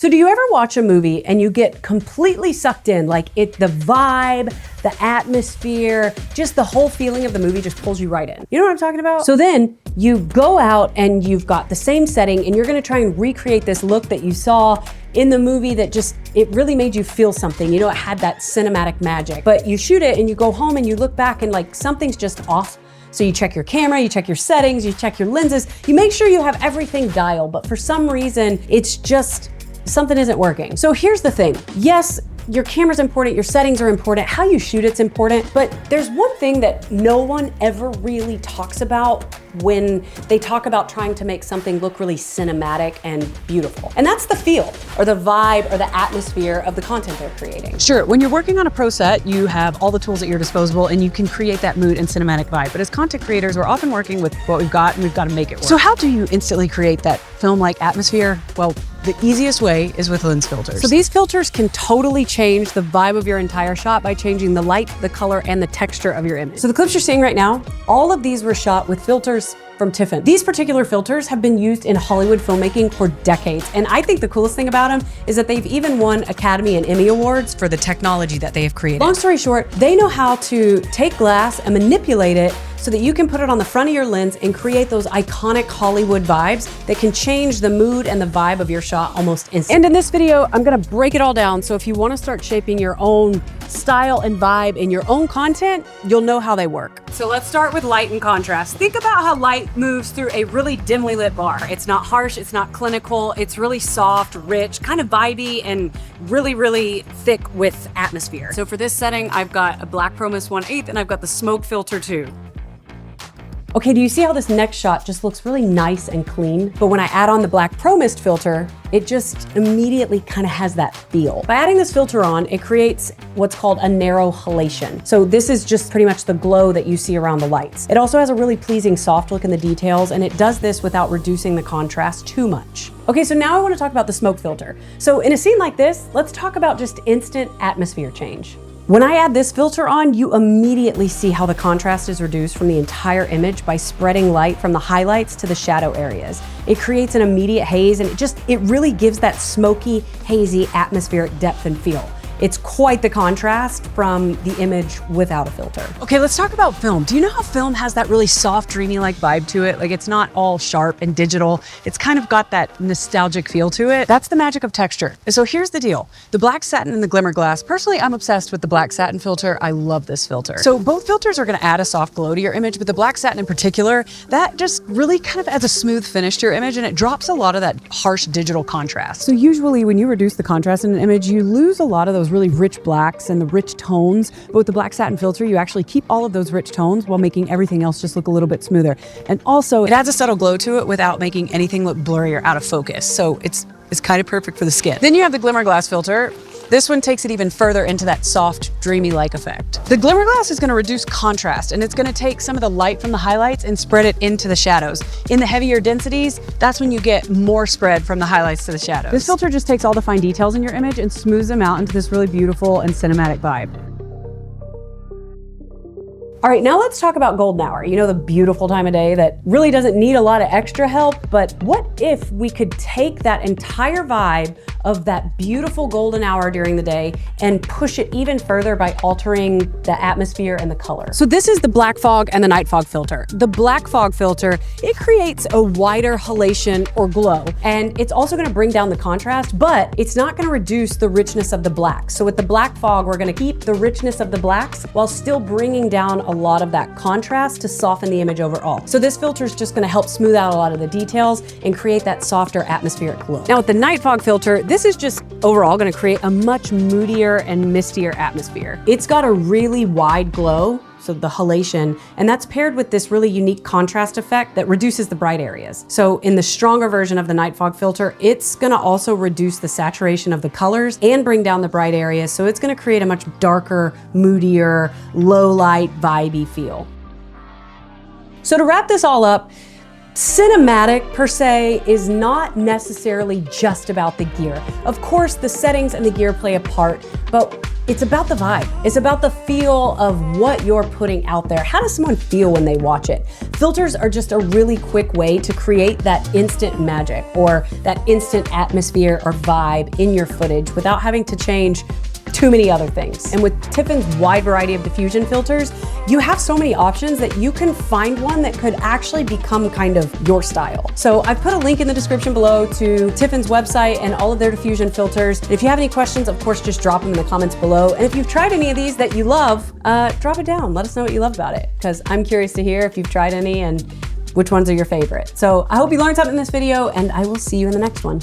So do you ever watch a movie and you get completely sucked in, like the vibe, the atmosphere, just the whole feeling of the movie just pulls you right in? You know what I'm talking about? So then you go out and you've got the same setting and you're gonna try and recreate this look that you saw in the movie that just, it really made you feel something. You know, it had that cinematic magic. But you shoot it and you go home and you look back and like something's just off. So you check your camera, you check your settings, you check your lenses, you make sure you have everything dialed, but for some reason, it's just, something isn't working. So here's the thing. Yes, your camera's important, your settings are important, how you shoot it's important, but there's one thing that no one ever really talks about when they talk about trying to make something look really cinematic and beautiful. And that's the feel, or the vibe, or the atmosphere of the content they're creating. Sure, when you're working on a pro set, you have all the tools at your disposal and you can create that mood and cinematic vibe. But as content creators, we're often working with what we've got and we've got to make it work. So how do you instantly create that film-like atmosphere? Well, the easiest way is with lens filters. So these filters can totally change the vibe of your entire shot by changing the light, the color, and the texture of your image. So the clips you're seeing right now, all of these were shot with filters from Tiffen. These particular filters have been used in Hollywood filmmaking for decades. And I think the coolest thing about them is that they've even won Academy and Emmy Awards for the technology that they have created. Long story short, they know how to take glass and manipulate it so that you can put it on the front of your lens and create those iconic Hollywood vibes that can change the mood and the vibe of your shot almost instantly. And in this video, I'm gonna break it all down. So if you wanna start shaping your own style and vibe in your own content, you'll know how they work. So let's start with light and contrast. Think about how light moves through a really dimly lit bar. It's not harsh, it's not clinical, it's really soft, rich, kind of vibey, and really, really thick with atmosphere. So for this setting, I've got a black Pro Mist 1/8 and I've got the smoke filter 2. Okay, do you see how this next shot just looks really nice and clean? But when I add on the black Pro Mist filter, it just immediately kind of has that feel. By adding this filter on, it creates what's called a narrow halation. So this is just pretty much the glow that you see around the lights. It also has a really pleasing soft look in the details, and it does this without reducing the contrast too much. Okay, so now I want to talk about the smoke filter. So in a scene like this, let's talk about just instant atmosphere change. When I add this filter on, you immediately see how the contrast is reduced from the entire image by spreading light from the highlights to the shadow areas. It creates an immediate haze, and it really gives that smoky, hazy, atmospheric depth and feel. It's quite the contrast from the image without a filter. Okay, let's talk about film. Do you know how film has that really soft, dreamy-like vibe to it? Like, it's not all sharp and digital. It's kind of got that nostalgic feel to it. That's the magic of texture. And so here's the deal. The black satin and the glimmer glass. Personally, I'm obsessed with the black satin filter. I love this filter. So both filters are gonna add a soft glow to your image, but the black satin in particular, that just really kind of adds a smooth finish to your image, and it drops a lot of that harsh digital contrast. So usually when you reduce the contrast in an image, you lose a lot of those really rich blacks and the rich tones. But with the black satin filter, you actually keep all of those rich tones while making everything else just look a little bit smoother. And also, it adds a subtle glow to it without making anything look blurry or out of focus. So it's kind of perfect for the skin. Then you have the glimmer glass filter. This one takes it even further into that soft, dreamy-like effect. The glimmer glass is gonna reduce contrast, and it's gonna take some of the light from the highlights and spread it into the shadows. In the heavier densities, that's when you get more spread from the highlights to the shadows. This filter just takes all the fine details in your image and smooths them out into this really beautiful and cinematic vibe. All right, now let's talk about golden hour. You know, the beautiful time of day that really doesn't need a lot of extra help, but what if we could take that entire vibe of that beautiful golden hour during the day and push it even further by altering the atmosphere and the color? So this is the black fog and the night fog filter. The black fog filter, it creates a wider halation or glow, and it's also gonna bring down the contrast, but it's not gonna reduce the richness of the blacks. So with the black fog, we're gonna keep the richness of the blacks while still bringing down a lot of that contrast to soften the image overall. So this filter is just gonna help smooth out a lot of the details and create that softer atmospheric glow. Now with the night fog filter, this is just overall gonna create a much moodier and mistier atmosphere. It's got a really wide glow, so the halation, and that's paired with this really unique contrast effect that reduces the bright areas. So in the stronger version of the night fog filter, it's gonna also reduce the saturation of the colors and bring down the bright areas, so it's gonna create a much darker, moodier, low light, vibey feel. So to wrap this all up, Cinematic per se is not necessarily just about the gear. Of course, the settings and the gear play a part, but it's about the vibe. It's about the feel of what you're putting out there. How does someone feel when they watch it? Filters are just a really quick way to create that instant magic or that instant atmosphere or vibe in your footage without having to change too many other things. And with Tiffen's wide variety of diffusion filters, you have so many options that you can find one that could actually become kind of your style. So I've put a link in the description below to Tiffen's website and all of their diffusion filters. If you have any questions, of course, just drop them in the comments below. And if you've tried any of these that you love, drop it down. Let us know what you love about it, because I'm curious to hear if you've tried any and which ones are your favorite. So I hope you learned something in this video, and I will see you in the next one.